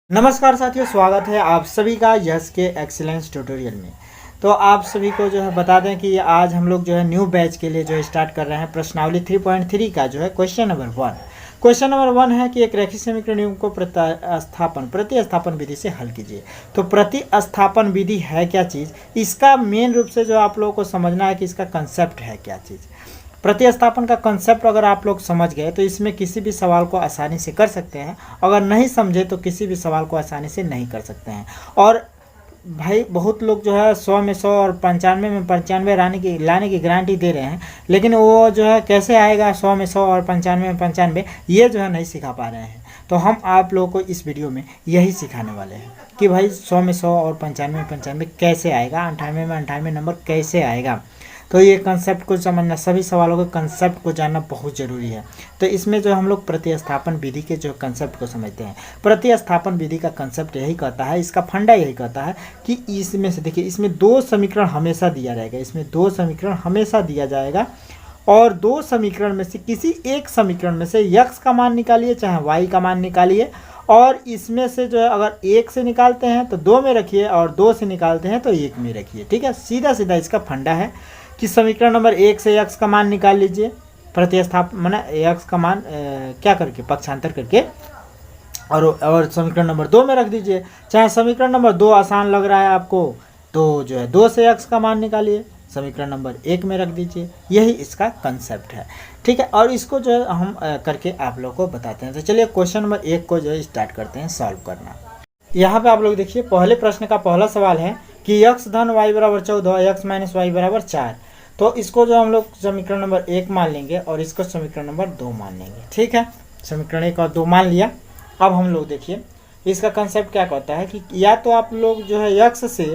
नमस्कार साथियों, स्वागत है आप सभी का यश के एक्सीलेंस ट्यूटोरियल में। तो आप सभी को जो है बता दें कि आज हम लोग जो है न्यू बैच के लिए जो स्टार्ट कर रहे हैं प्रश्नावली 3.3 का जो है क्वेश्चन नंबर 1। क्वेश्चन नंबर 1 है कि एक रैखिक समीकरण युग्म को प्रतिस्थापन विधि से हल कीजिए। तो प्रतिस्थापन विधि है क्या चीज़, इसका मेन रूप से जो आप लोगों को समझना है कि इसका कंसेप्ट है क्या चीज़। प्रतिस्थापन का कंसेप्ट अगर आप लोग समझ गए तो इसमें किसी भी सवाल को आसानी से कर सकते हैं, अगर नहीं समझे तो किसी भी सवाल को आसानी से नहीं कर सकते हैं। और भाई बहुत लोग जो है 100 में 100 और 95 में 95 लाने की गारंटी दे रहे हैं, लेकिन वो जो है कैसे आएगा 100 में 100 और 95 में 95, ये जो है नहीं सिखा पा रहे हैं। तो हम आप लोगों को इस वीडियो में यही सिखाने वाले हैं कि भाई 100 में 100 और 95 में 95 कैसे आएगा, 98 में 98 नंबर कैसे आएगा। तो ये कंसेप्ट को समझना, सभी सवालों के कंसेप्ट को जानना बहुत ज़रूरी है। तो इसमें जो हम लोग प्रतिस्थापन विधि के जो कंसेप्ट को समझते हैं, प्रतिस्थापन विधि का कंसेप्ट यही कहता है, इसका फंडा यही कहता है कि इसमें से देखिए, इसमें दो समीकरण हमेशा दिया जाएगा, इसमें दो समीकरण हमेशा दिया जाएगा और दो समीकरण में से किसी एक समीकरण में से x का मान निकालिए चाहे y का मान निकालिए, और इसमें से जो है अगर 1 से निकालते हैं तो 2 में रखिए और 2 से निकालते हैं तो 1 में रखिए। ठीक है, सीधा सीधा इसका फंडा है कि समीकरण नंबर 1 से x का मान निकाल लीजिए, प्रतिस्थापन माने x का मान क्या करके पक्षांतर करके, और समीकरण नंबर 2 में रख दीजिए। चाहे समीकरण नंबर 2 आसान लग रहा है आपको तो जो है 2 से x का मान निकालिए, समीकरण नंबर 1 में रख दीजिए। यही इसका कंसेप्ट है। ठीक है, और इसको जो है हम करके आप लोग को बताते हैं। तो चलिए क्वेश्चन नंबर 1 को जो है स्टार्ट करते हैं सॉल्व करना। यहाँ पे आप लोग देखिए, पहले प्रश्न का पहला सवाल है कि x धन y बराबर 14, x माइनस वाई बराबर 4। तो इसको जो हम लोग समीकरण नंबर 1 मान लेंगे और इसको समीकरण नंबर 2 मान लेंगे। ठीक है, समीकरण 1 और 2 मान लिया। अब हम लोग देखिए इसका कंसेप्ट क्या कहता है कि या तो आप लोग जो है x से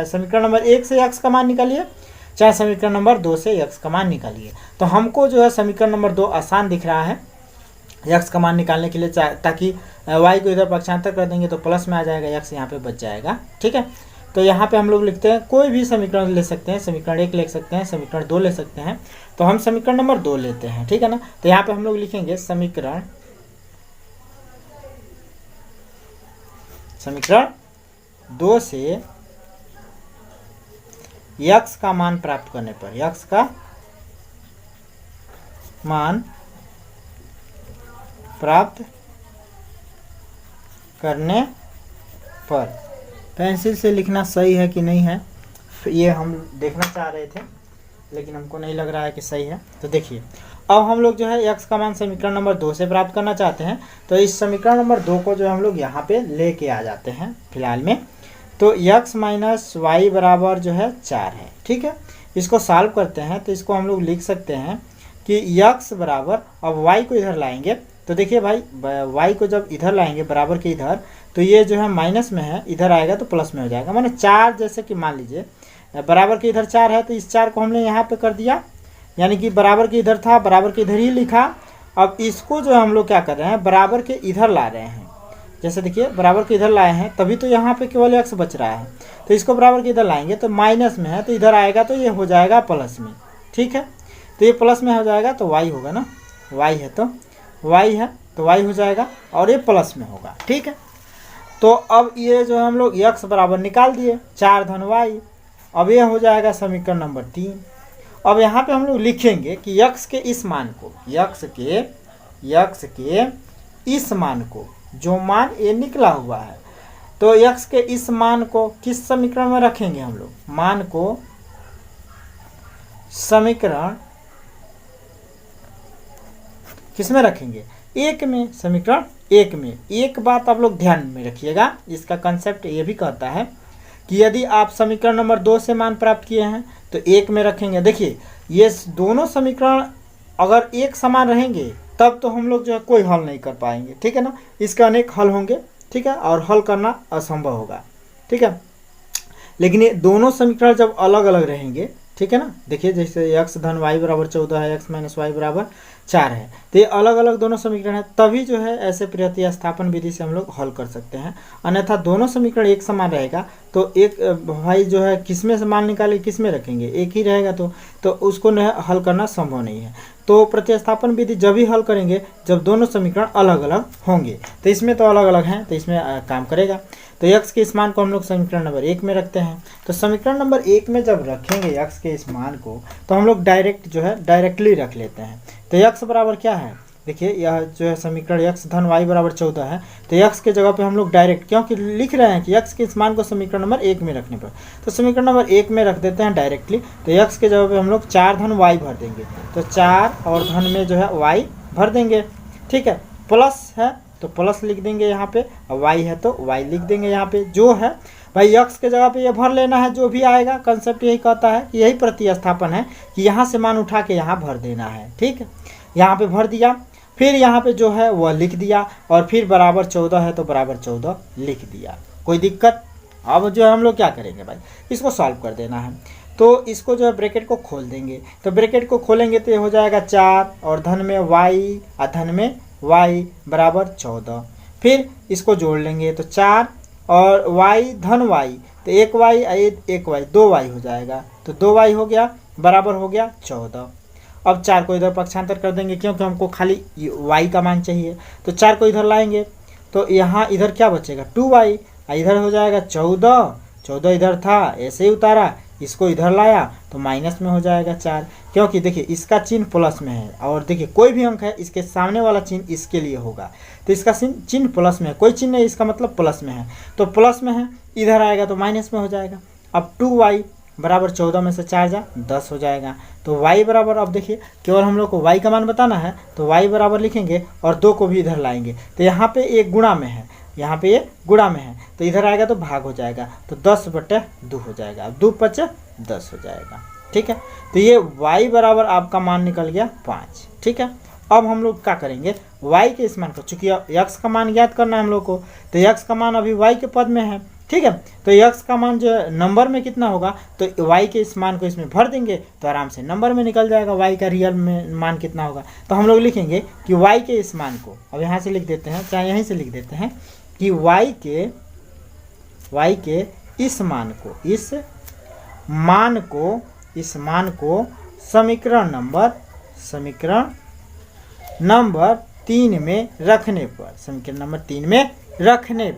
समीकरण नंबर 1 से x का मान निकालिए, चाहे समीकरण नंबर 2 से x का मान निकालिए। तो हमको जो है समीकरण नंबर 2 आसान दिख रहा है x का मान निकालने के लिए, ताकि y को इधर पक्षांतर कर देंगे तो प्लस में आ जाएगा, x यहाँ पे बच जाएगा। ठीक है, तो यहाँ पे हम लोग लिखते हैं, कोई भी समीकरण ले सकते हैं, समीकरण 1 ले सकते हैं, समीकरण 2 ले सकते हैं। तो हम समीकरण नंबर 2 लेते हैं। ठीक है ना, तो यहाँ पे हम लोग लिखेंगे समीकरण 2 से x का मान प्राप्त करने पर, x का मान प्राप्त करने पर, पेंसिल से लिखना सही है कि नहीं है ये हम देखना चाह रहे थे, लेकिन हमको नहीं लग रहा है कि सही है। तो देखिए, अब हम लोग जो है x का मान समीकरण नंबर 2 से प्राप्त करना चाहते हैं। तो इस समीकरण नंबर 2 को जो हम लोग यहाँ पे लेके आ जाते हैं फिलहाल में। तो x माइनस वाई बराबर जो है 4 है। ठीक है, इसको सॉल्व करते हैं तो इसको हम लोग लिख सकते हैं कि x बराबर, अब y को इधर लाएंगे तो देखिए भाई, y को जब इधर लाएंगे बराबर के इधर, तो ये जो है माइनस में है, इधर आएगा तो प्लस में हो जाएगा। माने 4, जैसे कि मान लीजिए बराबर के इधर 4 है तो इस 4 को हमने यहाँ पे कर दिया, यानी कि बराबर के इधर था, बराबर के इधर ही लिखा। अब इसको जो हम लोग क्या कर रहे हैं, बराबर के इधर ला रहे हैं। जैसे देखिए, बराबर के इधर लाए हैं तभी तो यहाँ पे केवल x बच रहा है। तो इसको बराबर के इधर लाएंगे तो माइनस में है, तो इधर आएगा तो ये हो जाएगा प्लस में। ठीक है, तो ये प्लस में हो जाएगा तो y होगा ना, y है तो y है तो y हो जाएगा और ये प्लस में होगा। ठीक है, तो अब ये जो हम लोग x बराबर निकाल दिए 4 धन y। अब ये हो जाएगा समीकरण नंबर 3। अब यहाँ पे हम लोग लिखेंगे कि x के इस मान को, x के इस मान को, जो मान ये निकला हुआ है, तो x के इस मान को किस समीकरण में रखेंगे हम लोग, मान को समीकरण किस में रखेंगे, 1 में, समीकरण 1 में। एक बात आप लोग ध्यान में रखिएगा, इसका कंसेप्ट ये भी कहता है कि यदि आप समीकरण नंबर 2 से मान प्राप्त किए हैं तो 1 में रखेंगे। देखिए, ये दोनों समीकरण अगर एक समान रहेंगे तब तो हम लोग जो है कोई हल नहीं कर पाएंगे। ठीक है ना, इसके अनेक हल होंगे। ठीक है, और हल करना असंभव होगा। ठीक है, लेकिन ये दोनों समीकरण जब अलग अलग रहेंगे, ठीक है ना, देखिए जैसे x धन y बराबर 14 है, x माइनस वाई बराबर 4 है। तो ये अलग अलग दोनों समीकरण है, तभी जो है ऐसे प्रतिस्थापन विधि से हम लोग हल कर सकते हैं। अन्यथा दोनों समीकरण एक समान रहेगा तो एक भाई जो है किसमें से मान निकाले किस में रखेंगे, एक ही रहेगा तो उसको न हल करना संभव नहीं है। तो प्रतिस्थापन विधि जब ही हल करेंगे जब दोनों समीकरण अलग अलग होंगे। तो इसमें तो अलग अलग हैं तो इसमें काम करेगा। तो x के इस मान को हम लोग समीकरण नंबर 1 में रखते हैं। तो समीकरण नंबर 1 में जब रखेंगे x के इस मान को तो हम लोग डायरेक्टली रख लेते हैं। तो x बराबर क्या है, देखिए यह जो है समीकरण x धन y बराबर 14 है। तो x के जगह पे हम लोग डायरेक्ट, क्योंकि लिख रहे हैं कि x के इस मान को समीकरण नंबर 1 में रखने पर, तो समीकरण नंबर 1 में रख देते हैं डायरेक्टली। तो x के जगह पे हम लोग 4 धन y भर देंगे। तो 4 और धन में जो है y भर देंगे, ठीक है। प्लस है तो प्लस लिख देंगे यहाँ पे, और y है तो y लिख देंगे यहाँ पे। जो है भाई x के जगह पे ये भर लेना है, जो भी आएगा। कंसेप्ट यही कहता है कि यही प्रतिस्थापन है कि यहाँ से मान उठा के यहाँ भर देना है, ठीक है। यहाँ पे भर दिया, फिर यहाँ पे जो है वह लिख दिया, और फिर बराबर 14 है तो बराबर 14 लिख दिया। कोई दिक्कत? अब जो है हम लोग क्या करेंगे भाई, इसको सॉल्व कर देना है। तो इसको जो है ब्रैकेट को खोल देंगे। तो ब्रैकेट को खोलेंगे तो ये हो जाएगा 4 और धन में y और धन में y बराबर 14। फिर इसको जोड़ लेंगे तो 4 और y धन y, तो 1y और 1y 2y हो जाएगा। तो 2y हो गया बराबर हो गया 14। अब 4 को इधर पक्षांतर कर देंगे क्योंकि हमको खाली y का मान चाहिए। तो 4 को इधर लाएंगे तो यहाँ इधर क्या बचेगा 2y, इधर हो जाएगा 14 इधर था ऐसे ही उतारा, इसको इधर लाया तो माइनस में हो जाएगा 4, क्योंकि देखिए इसका चिन्ह प्लस में है। और देखिए कोई भी अंक है इसके सामने वाला चिन्ह इसके लिए होगा, तो इसका चिन्ह प्लस में है, कोई चिन्ह नहीं इसका मतलब प्लस में है। तो प्लस में है, इधर आएगा तो माइनस में हो जाएगा। अब 2y बराबर 14 में से 4 जा 10 हो जाएगा। तो y बराबर, अब देखिए केवल हम लोग को y का मान बताना है तो y बराबर लिखेंगे और 2 को भी इधर लाएंगे। तो यहाँ पे एक गुणा में है, यहाँ पे ये गुणा में है, तो इधर आएगा तो भाग हो जाएगा। तो 10/2 हो जाएगा। अब 2 × 5 = 10 हो जाएगा, ठीक है। तो ये y बराबर आपका मान निकल गया 5, ठीक है। अब हम लोग क्या करेंगे, y के इस मान को, चूंकि x का मान ज्ञात करना है हम लोग को, तो x का मान अभी y के पद में है, ठीक है। तो x का मान जो नंबर में कितना होगा, तो y के इस मान को इसमें भर देंगे तो आराम से नंबर में निकल जाएगा y का रियल में मान कितना होगा। तो हम लोग लिखेंगे कि y के इस मान को, अब यहाँ से लिख देते हैं, चाहे यहीं से लिख देते हैं कि y के इस मान को समीकरण नंबर 3 में रखने पर, समीकरण नंबर 3 में रखने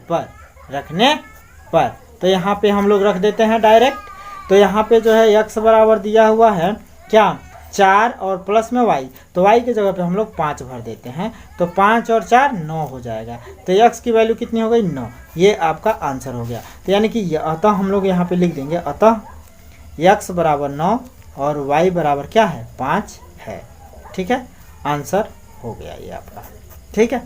पर तो यहाँ पे हम लोग रख देते हैं डायरेक्ट। तो यहाँ पे जो है x बराबर दिया हुआ है क्या 4 और प्लस में y, तो y के जगह पे हम लोग 5 भर देते हैं। तो 5 और 4 9 हो जाएगा। तो x की वैल्यू कितनी हो गई 9, ये आपका आंसर हो गया। तो यानी कि अतः हम लोग यहाँ पे लिख देंगे, अतः x बराबर 9 और y बराबर क्या है 5 है, ठीक है। आंसर हो गया ये आपका, ठीक है।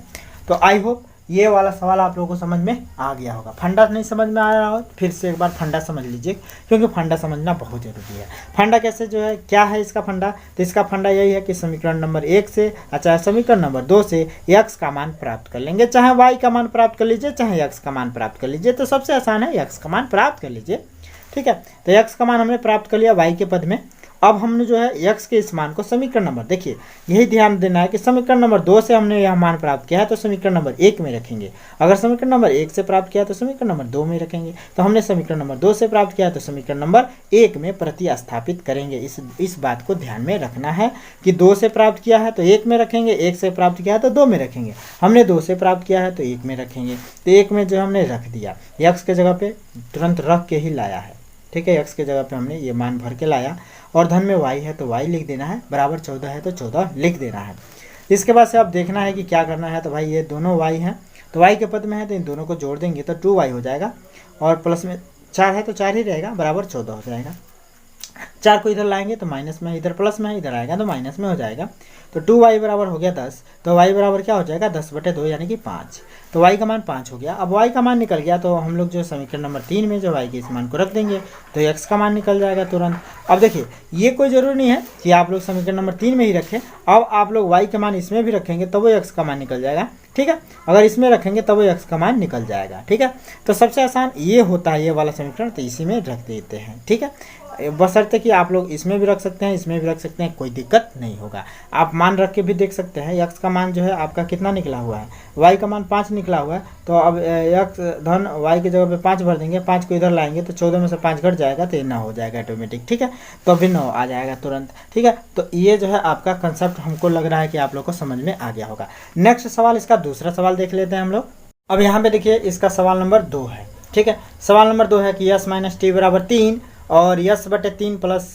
तो आई होप ये वाला सवाल आप लोगों को समझ में आ गया होगा। फंडा नहीं समझ में आ रहा हो फिर से एक बार फंडा समझ लीजिए, क्योंकि फंडा समझना बहुत ज़रूरी है। फंडा कैसे जो है, क्या है इसका फंडा, तो इसका फंडा यही है कि समीकरण नंबर 1 से चाहे समीकरण नंबर 2 से x का मान प्राप्त कर लेंगे, चाहे y का मान प्राप्त कर लीजिए, चाहे x का मान प्राप्त कर लीजिए। तो सबसे आसान है x का मान प्राप्त कर लीजिए, ठीक है। तो x का मान हमने प्राप्त कर लिया y के पद में। अब हमने जो है x के इस मान को समीकरण नंबर, देखिए यही ध्यान देना है कि समीकरण नंबर 2 से हमने यह मान प्राप्त किया है तो समीकरण नंबर 1 में रखेंगे। अगर समीकरण नंबर 1 से प्राप्त किया तो समीकरण नंबर 2 में रखेंगे। तो हमने समीकरण नंबर 2 से प्राप्त किया तो समीकरण नंबर 1 में प्रतिस्थापित करेंगे। इस बात को ध्यान में रखना है कि 2 से प्राप्त किया है तो 1 में रखेंगे, 1 से प्राप्त किया है तो 2 में रखेंगे। हमने 2 से प्राप्त किया है तो 1 में रखेंगे। तो 1 में जो हमने रख दिया, x के जगह पे तुरंत रख के ही लाया है, ठीक है। x के जगह पे हमने ये मान भर के लाया, और धन में y है तो y लिख देना है, बराबर 14 है तो 14 लिख देना है। इसके बाद से अब देखना है कि क्या करना है। तो भाई ये दोनों y हैं तो y के पद में है तो इन दोनों को जोड़ देंगे तो 2y हो जाएगा, और प्लस में 4 है तो 4 ही रहेगा, बराबर 14 हो जाएगा। 4 को इधर लाएंगे तो माइनस में, इधर प्लस में, इधर आएगा तो माइनस में हो जाएगा। तो 2y बराबर हो गया 10, तो y बराबर क्या हो जाएगा 10/2 यानी कि 5। तो y का मान 5 हो गया। अब y का मान निकल गया तो हम लोग जो समीकरण नंबर 3 में जो y के इस मान को रख देंगे तो x का मान निकल जाएगा तुरंत। अब देखिए ये कोई ज़रूरी नहीं है कि आप लोग समीकरण नंबर 3 में ही रखें। अब आप लोग y का मान इसमें भी रखेंगे तब वो x का मान निकल जाएगा, ठीक है। अगर इसमें रखेंगे तब वो x का मान निकल जाएगा, ठीक है। तो सबसे आसान ये होता है ये वाला समीकरण, तो इसी में रख देते हैं, ठीक है। बशर्ते कि आप लोग इसमें भी रख सकते हैं, इसमें भी रख सकते हैं, कोई दिक्कत नहीं होगा। आप मान रख के भी देख सकते हैं। x का मान जो है आपका कितना निकला हुआ है, y का मान 5 निकला हुआ है, तो अब x धन y की जगह पे 5 भर देंगे, 5 को इधर लाएंगे तो 14 में से 5 घट जाएगा तो ये 9 हो जाएगा ऑटोमेटिक, ठीक है। तो अभी 9 आ जाएगा तुरंत, ठीक है। तो ये जो है आपका कंसेप्ट हमको लग रहा है कि आप लोग को समझ में आ गया होगा। नेक्स्ट सवाल, इसका दूसरा सवाल देख लेते हैं हम लोग। अब यहाँ पे देखिए इसका सवाल नंबर 2 है, ठीक है। सवाल नंबर 2 है कि यस माइनस टी बराबर 3 और यस बटे 3 प्लस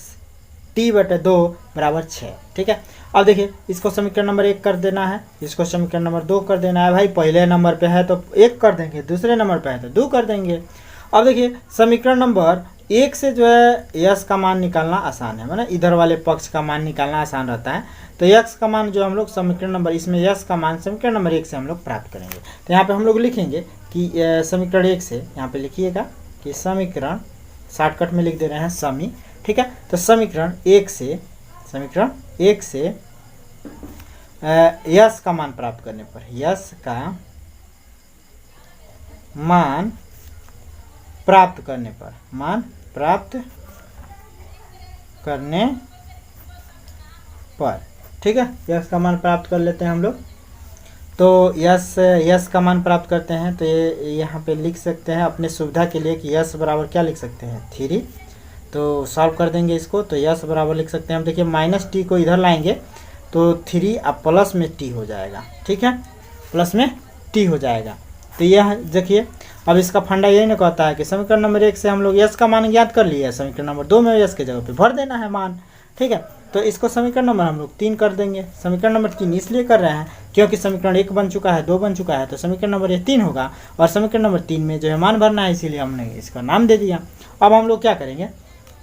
टी बटे 2 बराबर 6, ठीक है। अब देखिए इसको समीकरण नंबर 1 कर देना है, इसको समीकरण नंबर 2 कर देना है। भाई पहले नंबर पे है तो 1 कर देंगे, दूसरे नंबर पे है तो 2 कर देंगे। अब देखिए समीकरण नंबर 1 से जो है यस का मान निकालना आसान है, मतलब इधर वाले पक्ष का मान निकालना आसान रहता है। तो यक्स का मान जो हम लोग समीकरण नंबर, इसमें यस का मान समीकरण नंबर 1 से हम लोग प्राप्त करेंगे। तो यहाँ पे हम लोग लिखेंगे कि समीकरण 1 से, यहाँ पे लिखिएगा कि समीकरण, शॉर्टकट में लिख दे रहे हैं समी, ठीक है। तो समीकरण 1 से यस का मान प्राप्त करने पर, यस का मान प्राप्त करने पर, मान प्राप्त करने पर, ठीक है। यस का मान प्राप्त कर लेते हैं हम लोग। तो यस का मान प्राप्त करते हैं तो ये यहाँ पे लिख सकते हैं अपने सुविधा के लिए कि यस बराबर क्या लिख सकते हैं, 3। तो सॉल्व कर देंगे इसको, तो यस बराबर लिख सकते हैं हम। देखिए माइनस टी को इधर लाएंगे तो 3 अब प्लस में टी हो जाएगा, ठीक है, प्लस में टी हो जाएगा। तो यह देखिए अब इसका फंडा यही ना कहता है कि समीकरण नंबर 1 से हम लोग यस का मान ज्ञात कर लिए, समीकरण नंबर 2 में यस के जगह पे भर देना है मान, ठीक है। तो इसको समीकरण नंबर हम लोग 3 कर देंगे। समीकरण नंबर 3 इसलिए कर रहे हैं क्योंकि समीकरण 1 बन चुका है, 2 बन चुका है, तो समीकरण नंबर ये 3 होगा और समीकरण नंबर 3 में जो है मान भरना है, इसीलिए हमने इसका नाम दे दिया। अब हम लोग क्या करेंगे,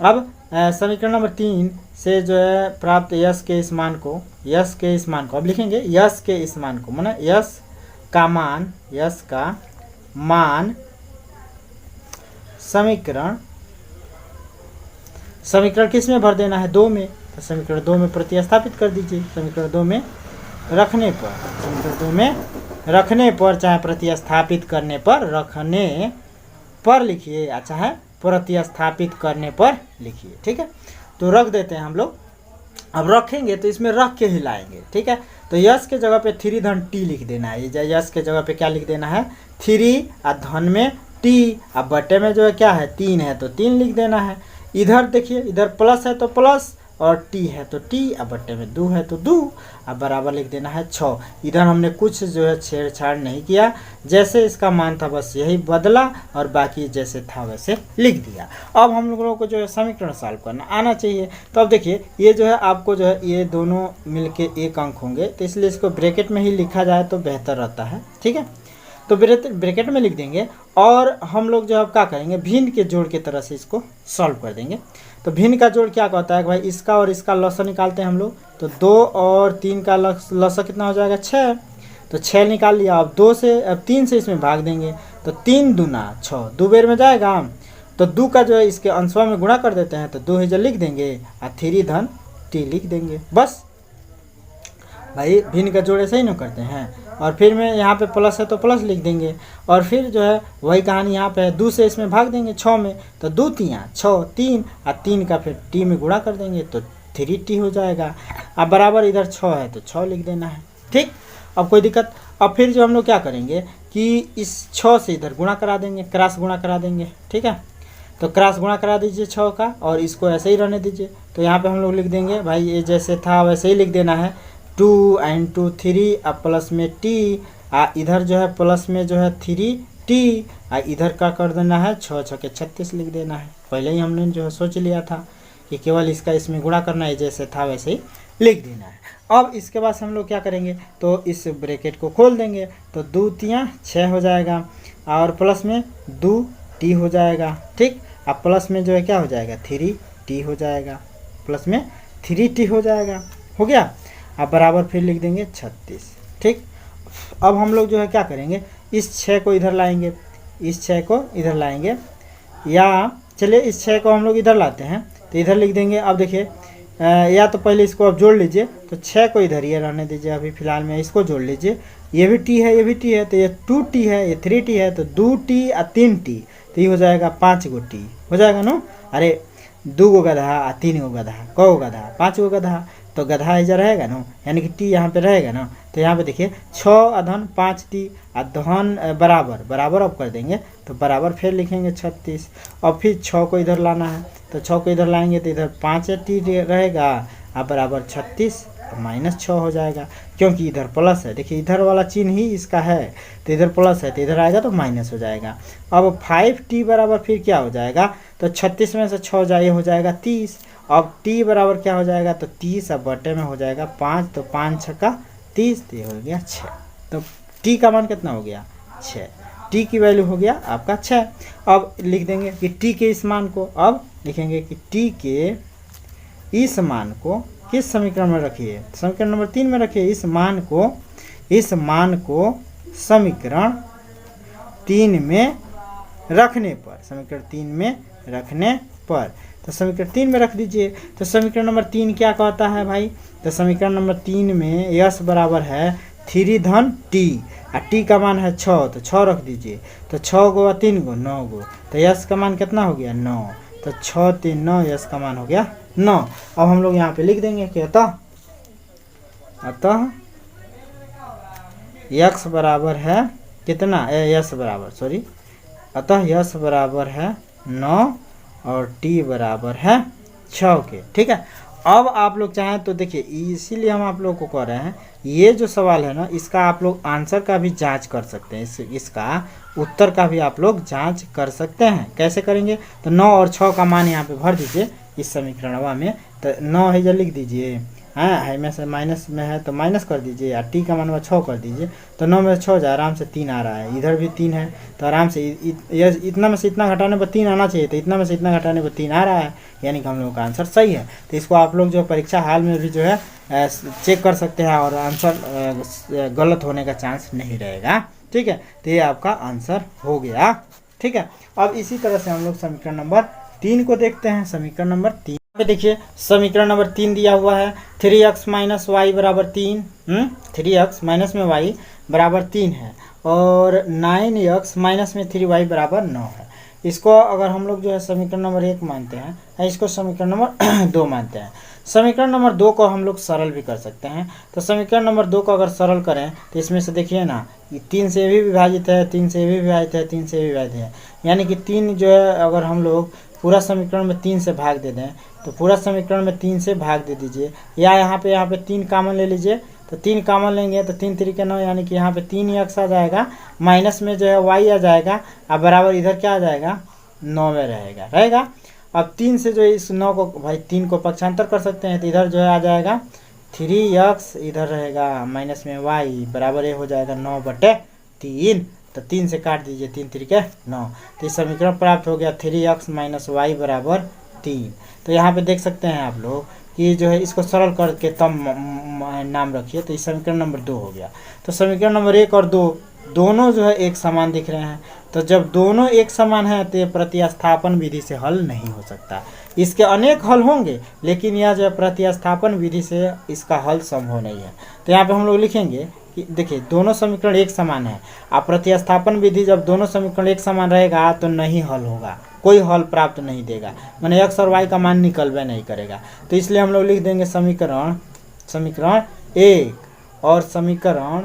अब समीकरण नंबर 3 से जो है प्राप्त यस के इस मान को, अब लिखेंगे यस के इस मान को, माना यस का मान समीकरण किस में भर देना है, 2 में। तो समीकरण 2 में प्रतिस्थापित कर दीजिए। समीकरण 2 में रखने पर, समीकरण 2 में रखने पर, चाहे प्रतिस्थापित करने पर, रखने पर लिखिए, अच्छा है, प्रतिस्थापित करने पर लिखिए, ठीक है। तो रख देते हैं हम लोग। अब रखेंगे तो इसमें रख के ही लाएंगे, ठीक है। तो यस के जगह पे 3 धन टी लिख देना है। यस के जगह पे क्या लिख देना है, 3 और धन में टी, अब बटे में जो है क्या है, 3 है तो 3 लिख देना है। इधर देखिए, इधर प्लस है तो प्लस और टी है तो टी, अब बट्टे में 2 है तो 2, अब बराबर लिख देना है 6। इधर हमने कुछ जो है छेड़छाड़ नहीं किया, जैसे इसका मान था बस यही बदला और बाकी जैसे था वैसे लिख दिया। अब हम लोगों को जो है समीकरण सॉल्व करना आना चाहिए। तो अब देखिए ये जो है आपको जो है ये दोनों मिलके 1 अंक होंगे, तो इसलिए इसको ब्रैकेट में ही लिखा जाए तो बेहतर रहता है, ठीक है। तो ब्रैकेट में लिख देंगे और हम लोग जो अब क्या करेंगे, भिन्न के जोड़ की तरह से इसको सॉल्व कर देंगे। तो भिन्न का जोड़ क्या कहता है कि भाई इसका और इसका लसा निकालते हैं हम लोग। तो 2 और 3 का लसा कितना हो जाएगा, 6। तो 6 निकाल लिया। अब 3 से इसमें भाग देंगे तो 3 दूना 6, 2 बेर में जाएगा। तो 2 का जो है इसके अंशों में गुणा कर देते हैं, तो 2 हिजर लिख देंगे और 3 धन टी लिख देंगे। बस भाई भिन्न का जोड़ ऐसे ही ना करते हैं। और फिर में यहाँ पे प्लस है तो प्लस लिख देंगे और फिर जो है वही कहानी यहाँ पे है, 2 से इसमें भाग देंगे 6 में, तो 2 तियाँ 6, 3 और 3 का फिर टी में गुणा कर देंगे तो 3t हो जाएगा। अब बराबर इधर 6 है तो 6 लिख देना है, ठीक। अब कोई दिक्कत। अब फिर जो हम लोग क्या करेंगे कि इस 6 से इधर गुणा करा देंगे, क्रॉस गुणा करा देंगे, ठीक है। तो क्रॉस गुणा करा दीजिए 6 का और इसको ऐसे ही रहने दीजिए। तो यहाँ पे हम लोग लिख देंगे भाई ये जैसे था वैसे ही लिख देना है, 2 × 2 3 और प्लस में टी, इधर जो है प्लस में जो है 3t, इधर का कर देना है 6 6 के 36 लिख देना है। पहले ही हमने जो है सोच लिया था कि केवल इसका इसमें गुणा करना है, जैसे था वैसे ही लिख देना है। अब इसके बाद हम लोग क्या करेंगे, तो इस ब्रैकेट को खोल देंगे तो 2 तियाँ 6 हो जाएगा और प्लस में 2t हो जाएगा, ठीक। अब प्लस में जो है क्या हो जाएगा, 3t हो जाएगा, प्लस में 3t हो जाएगा, हो गया। अब बराबर फिर लिख देंगे 36, ठीक। अब हम लोग जो है क्या करेंगे, इस 6 को इधर लाएंगे, इस 6 को इधर लाएंगे, या चलिए इस 6 को हम लोग इधर लाते हैं तो इधर लिख देंगे। अब देखिए या तो पहले इसको अब जोड़ लीजिए, तो 6 को इधर ये रहने दीजिए, अभी फिलहाल में इसको जोड़ लीजिए। ये भी t है, ये भी t है, तो ये 2t है, ये 3t है, तो 2t और 3t, तो ये हो जाएगा 5 गो t हो जाएगा ना। अरे दो गो गधा आ 3 गो गधा, कौ गधा 5 गो गधा, तो गधा इधर रहेगा ना, यानी कि टी यहाँ पे रहेगा ना। तो यहाँ पे देखिए 6 अधन 5 टी अधन बराबर बराबर अब कर देंगे तो बराबर फिर लिखेंगे 36। और फिर 6 को इधर लाना है, तो 6 को इधर लाएंगे तो इधर 5 टी रहेगा अब बराबर 36 माइनस 6 हो जाएगा, क्योंकि इधर प्लस है। देखिए इधर वाला चिन्ह ही इसका है, तो इधर प्लस है तो इधर आएगा तो माइनस हो जाएगा। अब 5t बराबर फिर क्या हो जाएगा, तो 36 में से 6 जाए हो जाएगा 30। अब t बराबर क्या हो जाएगा, तो 30 अब बटे में हो जाएगा 5, तो 5 छक्का 30, तो ये हो गया 6। तो t का मान कितना हो गया 6, t की वैल्यू हो गया आपका 6। अब लिख देंगे कि t के इस मान को, अब लिखेंगे कि t के इस मान को किस समीकरण में रखिए, समीकरण नंबर 3 में रखिए। इस मान को समीकरण 3 में रखने पर, समीकरण 3 में रखने पर, तो समीकरण 3 में रख दीजिए। तो समीकरण नंबर 3 क्या कहता है भाई, तो समीकरण नंबर 3 में यस बराबर है 3 धन टी, और टी का मान है 6, तो 6 रख दीजिए। तो 6 गो और 3 गो 9 गो, तो यस का मान कितना हो गया 9, तो 6 3 9, यस का मान हो गया 9। अब हम लोग यहाँ पे लिख देंगे कि अतः यक्स बराबर है कितना, यस बराबर सॉरी, अतः यस बराबर है 9 और टी बराबर है 6 के। ठीक है, अब आप लोग चाहें तो देखिए, इसीलिए हम आप लोग को कह रहे हैं ये जो सवाल है ना, इसका आप लोग आंसर का भी जांच कर सकते हैं, इसका उत्तर का भी आप लोग जांच कर सकते हैं। कैसे करेंगे, तो 9 और 6 का मान यहाँ पे भर दीजिए इस समीकरण में, तो 9 है जो लिख दीजिए, हाँ में से माइनस में है तो माइनस कर दीजिए, और टी का मान 6 कर दीजिए, तो 9 में से 6 जाए आराम से 3 आ रहा है, इधर भी 3 है तो आराम से इतना में से इतना घटाने पर 3 आना चाहिए, तो इतना में से इतना घटाने पर 3 आ रहा है, यानी कि हम लोगों का आंसर सही है। तो इसको आप लोग जो परीक्षा हाल में भी जो है चेक कर सकते हैं, और आंसर गलत होने का चांस नहीं रहेगा। ठीक है, तो ये आपका आंसर हो गया। ठीक है, अब इसी तरह से हम लोग समीकरण नंबर 3 को देखते हैं। समीकरण नंबर 3 पे देखिए, समीकरण नंबर 3 दिया हुआ है 3x माइनस वाई बराबर 3, 3x माइनस में y बराबर 3 है, और 9x माइनस में 3y बराबर 9 है। इसको अगर हम लोग जो है समीकरण नंबर 1 मानते हैं, इसको समीकरण नंबर 2 मानते हैं। समीकरण नंबर 2 को हम लोग सरल भी कर सकते हैं। तो समीकरण नंबर 2 को अगर सरल करें तो इसमें से देखिए ना, 3 से भी विभाजित है, 3 से भी विभाजित है, 3 से भी विभाजित है, यानी कि 3 जो है अगर हम लोग पूरा समीकरण में 3 से भाग दे दें, तो पूरा समीकरण में 3 से भाग दे दीजिए, या यहाँ पे 3 कामन ले लीजिए, तो 3 कामन लेंगे तो 3 3 के 9, यानी कि यहाँ पे 3 x आ जाएगा, माइनस में जो है y आ जाएगा, अब बराबर इधर क्या आ जाएगा 9 में रहेगा। अब 3 से जो इस 9 को भाई 3 को पक्षांतर कर सकते हैं, तो इधर जो है आ जाएगा 3x, इधर रहेगा माइनस में y बराबर ये हो जाएगा 9/3, तो 3 से काट दीजिए, 3 3 के 9, तो इस समीकरण प्राप्त हो गया 3x माइनस वाई बराबर 3। तो यहाँ पे देख सकते हैं आप लोग कि जो है इसको सरल करके तब नाम रखिए, तो इस समीकरण नंबर 2 हो गया। तो समीकरण नंबर 1 और 2 दोनों जो है एक समान दिख रहे हैं, तो जब दोनों एक समान हैं तो ये प्रतिस्थापन विधि से हल नहीं हो सकता। इसके अनेक हल होंगे, लेकिन यह जो है प्रतिस्थापन विधि से इसका हल संभव नहीं है। तो यहाँ पे हम लोग लिखेंगे कि देखिए दोनों समीकरण एक समान है, अब प्रतिस्थापन विधि जब दोनों समीकरण एक समान रहेगा तो नहीं हल होगा, कोई हल प्राप्त नहीं देगा, माने x और y का मान निकलवे नहीं करेगा। तो इसलिए हम लोग लिख देंगे समीकरण 1 और समीकरण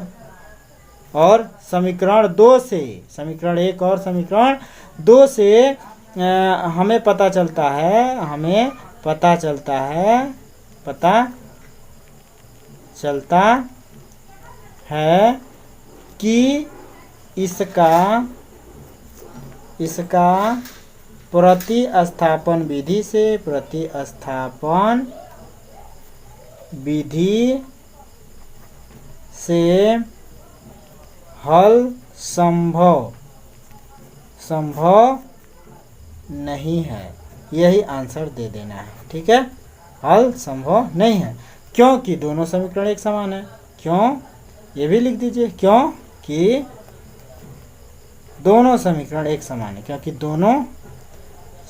2 से, समीकरण 1 और समीकरण 2 से हमें पता चलता है कि इसका प्रतिस्थापन विधि से हल संभव नहीं है, यही आंसर दे देना है। ठीक है, हल संभव नहीं है क्योंकि दोनों समीकरण एक समान है। क्यों, ये भी लिख दीजिए, क्योंकि दोनों समीकरण एक समान है, क्योंकि दोनों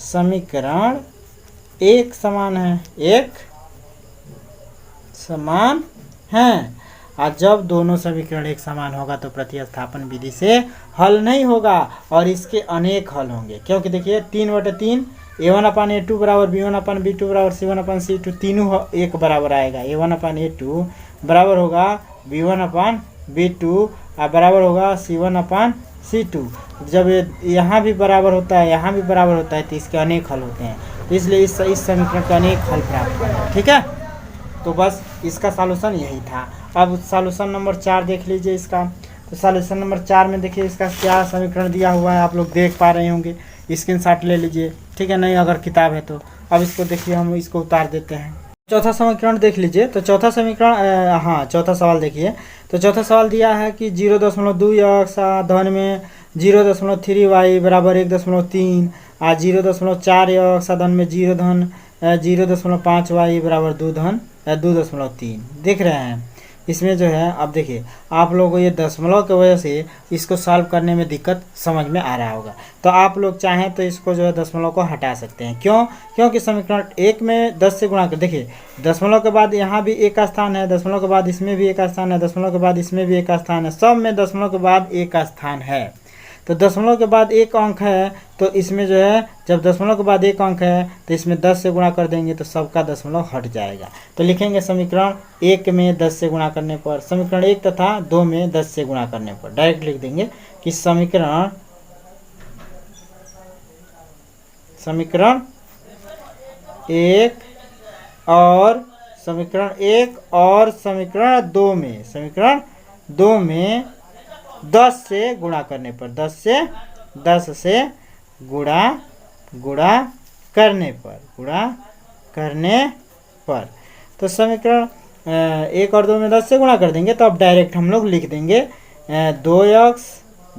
समीकरण एक समान हैं। और जब दोनों समीकरण एक समान होगा तो प्रतिस्थापन विधि से हल नहीं होगा और इसके अनेक हल होंगे, क्योंकि देखिए 3/3 A1/A2 बराबर B1/B2 बराबर C1/C2 तीनों एक बराबर आएगा। A1/A2 बराबर होगा B1/B2 और बराबर होगा C1/C2। जब यहाँ भी बराबर होता है, यहाँ भी बराबर होता है, तो इसके अनेक हल होते हैं। इसलिए इस समीकरण के अनेक हल प्राप्त करें। ठीक है, तो बस इसका सॉल्यूशन यही था। अब सॉल्यूशन नंबर 4 देख लीजिए इसका। तो सॉल्यूशन नंबर 4 में देखिए इसका क्या समीकरण दिया हुआ है, आप लोग देख पा रहे होंगे। स्क्रीनशॉट ले लीजिए, ठीक है, नहीं अगर किताब है तो। अब इसको देखिए, हम इसको उतार देते हैं। चौथा समीकरण देख लीजिए। तो चौथा समीकरण चौथा सवाल देखिए। तो चौथा सवाल दिया है कि 0.2x धन में 0.3y बराबर 1.3 और 0.4x धन में 0.5y बराबर 2.3 देख रहे हैं। इसमें जो है, अब देखिए आप लोगों को ये दशमलव की वजह से इसको सॉल्व करने में दिक्कत समझ में आ रहा होगा। तो आप लोग चाहें तो इसको जो है दशमलव को हटा सकते हैं। क्यों? क्योंकि समीकरण 1 में 10 से गुणा कर, देखिए दशमलव के बाद यहाँ भी एक स्थान है, दशमलव के बाद इसमें भी एक स्थान है, दशमलव के बाद इसमें भी एक स्थान है, सब में दशमलव के बाद एक स्थान है। तो दशमलव के बाद एक अंक है, तो इसमें जो है जब दशमलव के बाद एक अंक है तो इसमें 10 से गुणा कर देंगे तो सबका दशमलव हट जाएगा। तो लिखेंगे समीकरण 1 में 10 से गुणा करने पर, समीकरण 1 तथा 2 में 10 से गुणा करने पर डायरेक्ट लिख देंगे कि समीकरण 1 और समीकरण 2 में 10 से गुणा करने पर, 10 से गुणा करने पर तो समीकरण 1 और 2 में 10 से गुणा कर देंगे। तो अब डायरेक्ट हम लोग लिख देंगे 2x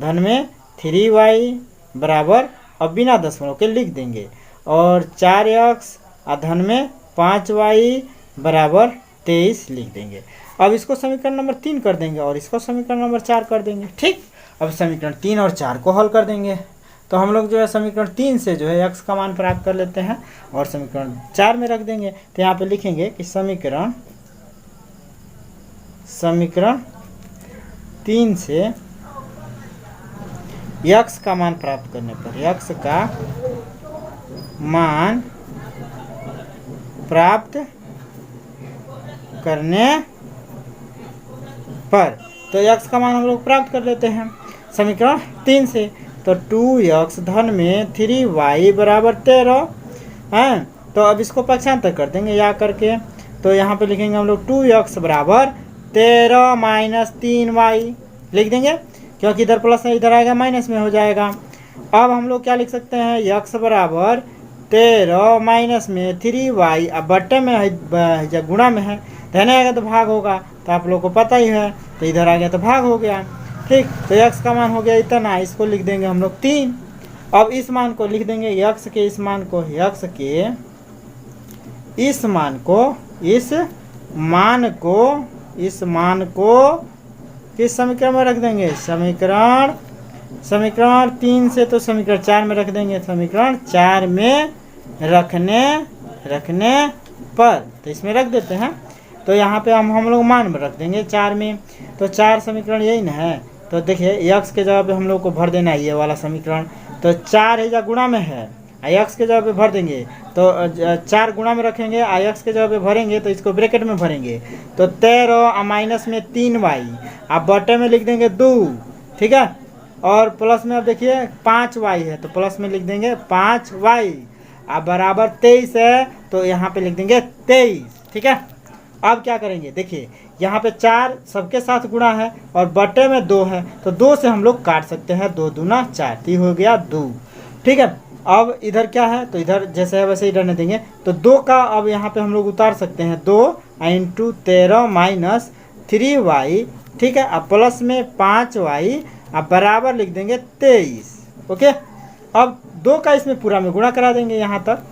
धन में 3y बराबर, अब बिना दशमलव के लिख देंगे, और 4x धन में 5y बराबर 23 लिख देंगे। अब इसको समीकरण नंबर 3 कर देंगे और इसको समीकरण नंबर 4 कर देंगे। ठीक, अब समीकरण 3 और 4 को हल कर देंगे। तो हम लोग जो है समीकरण 3 से जो है x का मान प्राप्त कर लेते हैं और समीकरण 4 में रख देंगे। तो यहाँ पे लिखेंगे कि समीकरण 3 से x का मान प्राप्त करने पर, x का मान प्राप्त करने पर, तो x का मान हम लोग प्राप्त कर लेते हैं समीकरण 3 से। तो 2x धन में 3y बराबर 13 है। तो अब इसको पक्षांतर कर देंगे या करके, तो यहाँ पे लिखेंगे हम लोग 2x बराबर 13 माइनस 3y लिख देंगे, क्योंकि इधर प्लस है इधर आएगा माइनस में हो जाएगा। अब हम लोग क्या लिख सकते हैं, x बराबर 13 माइनस में 3y, अब बट्टे में है जब गुणा में है, धन आएगा तो भाग होगा, तो आप लोग को पता ही है, तो इधर आ गया तो भाग हो गया। ठीक, तो x का मान हो गया इतना, इसको लिख देंगे हम लोग 3। अब इस मान को लिख देंगे, x के इस मान को किस समीकरण में रख देंगे, समीकरण 3 से तो समीकरण 4 में रख देंगे, समीकरण 4 में रखने पर, तो इसमें रख देते हैं। तो यहाँ पे हम लोग मान में रख देंगे 4 में। तो 4 समीकरण यही ना है। तो देखिए x के जगह पे हम लोग को भर देना है ये वाला समीकरण। तो 4 है या गुणा में है, x के जगह पे भर देंगे, तो 4 गुणा में रखेंगे, x के जगह पे भरेंगे तो इसको ब्रैकेट में भरेंगे, तो 13 माइनस में 3y, अब बटे में लिख देंगे 2, ठीक है, और प्लस में अब देखिए 5y है तो प्लस में लिख देंगे 5y, अब बराबर 23 है तो यहाँ पे लिख देंगे 23। ठीक है, अब क्या करेंगे, देखिए यहाँ पे 4 सबके साथ गुणा है और बटे में 2 है, तो 2 से हम लोग काट सकते हैं, 2 दूना 4, तो हो गया 2। ठीक है, अब इधर क्या है, तो इधर जैसे है वैसे ही रहने देंगे। तो 2 का अब यहाँ पे हम लोग उतार सकते हैं, 2 × 13 माइनस 3y, ठीक है, अब प्लस में 5y, अब बराबर लिख देंगे 23। ओके, अब 2 का इसमें पूरा में गुणा करा देंगे यहाँ तक,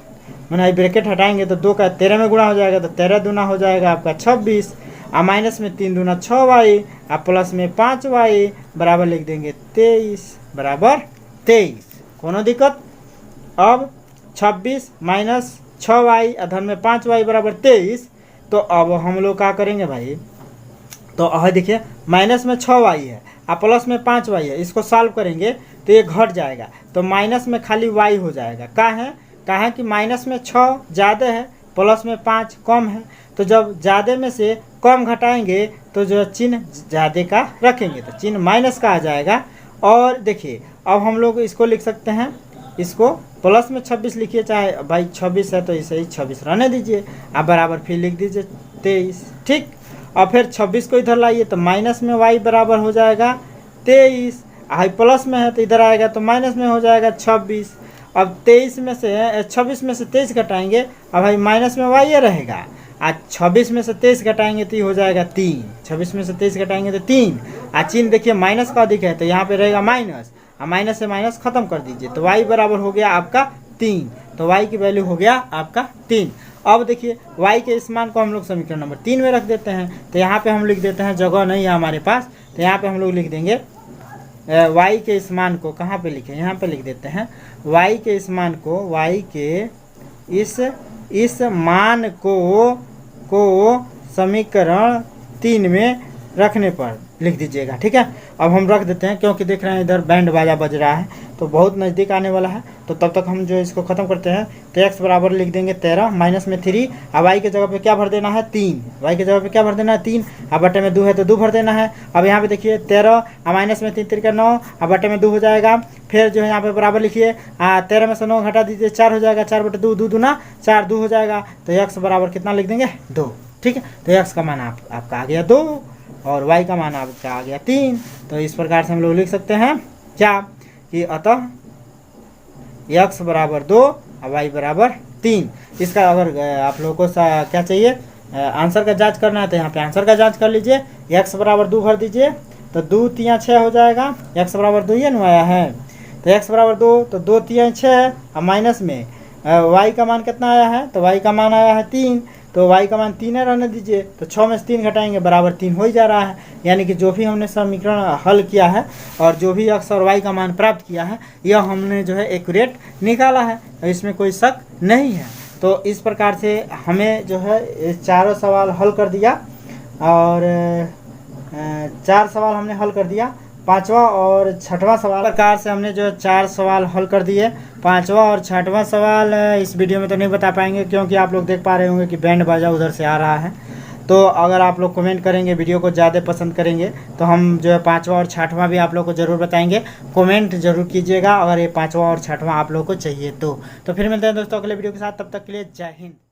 मैंने ब्रैकेट हटाएंगे तो 2 का 13 में गुणा हो जाएगा, तो 13 दूना हो जाएगा आपका 26, अब माइनस में 3 दूना 6y, अब प्लस में 5y बराबर लिख देंगे 23 बराबर 23। कोनो दिक्कत? अब 26 माइनस 6y अधन में 5y बराबर 23। तो अब हम लोग क्या करेंगे भाई, तो देखिए माइनस में 6y है और प्लस में 5y है, इसको सॉल्व करेंगे तो ये घट जाएगा, तो माइनस में खाली y हो जाएगा। क्या है, कहा कि माइनस में 6 ज़्यादा है, प्लस में 5 कम है। तो जब ज़्यादा में से कम घटाएंगे तो जो चिन्ह ज़्यादा का रखेंगे तो चिन्ह माइनस का आ जाएगा। और देखिए अब हम लोग इसको लिख सकते हैं, इसको प्लस में 26 लिखिए, चाहे भाई 26 है तो इसे ही 26 रहने दीजिए, आप बराबर फिर लिख दीजिए 23। ठीक, और फिर 26 को इधर लाइए तो माइनस में y बराबर हो जाएगा 23, आई प्लस में है तो इधर आएगा तो माइनस में हो जाएगा 26। अब 23 में से 26 में से 23 घटाएंगे, अब भाई माइनस में y ये रहेगा, आज 26 में से 23 घटाएंगे तो ये हो जाएगा 3, 26 में से 23 घटाएंगे तो 3। आज चिन्ह देखिए माइनस का अधिक है तो यहाँ पे रहेगा माइनस, और माइनस से माइनस खत्म कर दीजिए तो y बराबर हो गया आपका 3, तो y की वैल्यू हो गया आपका 3। अब देखिए y के इस मान को हम लोग समीकरण नंबर 3 में रख देते हैं, तो यहाँ पे हम लिख देते हैं, जगह नहीं है हमारे पास तो यहाँ पे हम लोग लिख देंगे y के इस मान को, कहाँ पे लिखें, यहाँ पे लिख देते हैं y के इस मान को, y के इस मान को समीकरण 3 में रखने पर लिख दीजिएगा। ठीक है, अब हम रख देते हैं क्योंकि देख रहे हैं इधर बैंड बाजा बज रहा है तो बहुत नज़दीक आने वाला है, तो तब तक हम जो इसको ख़त्म करते हैं। तो x बराबर लिख देंगे 13, माइनस में 3, अब y के जगह पे क्या भर देना है 3, y के जगह पे क्या भर देना है 3, अब बटे में 2 है तो 2 भर देना है। अब यहाँ पे देखिए 13 और माइनस में 3 3 9, अब बटे में 2 हो जाएगा। फिर जो है यहाँ पे बराबर लिखिए 13 में से 9 घटा दीजिए 4 हो जाएगा, 4 बटे 2, 2 दूना 4, 2 हो जाएगा। तो x बराबर कितना लिख देंगे 2। ठीक है, तो x का मान आपका आ गया 2 और y का मान आपका आ गया 3। तो इस प्रकार से हम लोग लिख सकते हैं क्या कि अतः x बराबर 2 और y बराबर 3। इसका अगर आप लोगों को क्या चाहिए आंसर का जांच करना है तो यहाँ पे आंसर का जांच कर लीजिए। x बराबर 2 भर दीजिए तो 2 3 6 हो जाएगा, x बराबर 2 ये न आया है तो x बराबर 2, तो 2 3 6 और माइनस में y का मान कितना आया है, तो y का मान आया है 3, तो y का मान 3 है रहने दीजिए। तो 6 में से 3 घटाएंगे बराबर 3 हो ही जा रहा है, यानी कि जो भी हमने समीकरण हल किया है और जो भी x और y का मान प्राप्त किया है यह हमने जो है एक्यूरेट निकाला है, इसमें कोई शक नहीं है। तो इस प्रकार से हमें जो है चारों सवाल हल कर दिया और 4 सवाल हमने हल कर दिया, 5वां और 6वां सवाल प्रकार से हमने जो 4 सवाल हल कर दिए। 5वां और 6वां सवाल इस वीडियो में तो नहीं बता पाएंगे क्योंकि आप लोग देख पा रहे होंगे कि बैंड बाजा उधर से आ रहा है। तो अगर आप लोग कमेंट करेंगे, वीडियो को ज़्यादा पसंद करेंगे तो हम जो है 5वां और 6वां भी आप लोग को ज़रूर बताएंगे। कमेंट जरूर कीजिएगा अगर ये 5वां और 6वां आप लोग को चाहिए तो फिर मिलते हैं दोस्तों अगले वीडियो के साथ, तब तक के लिए जय हिंद।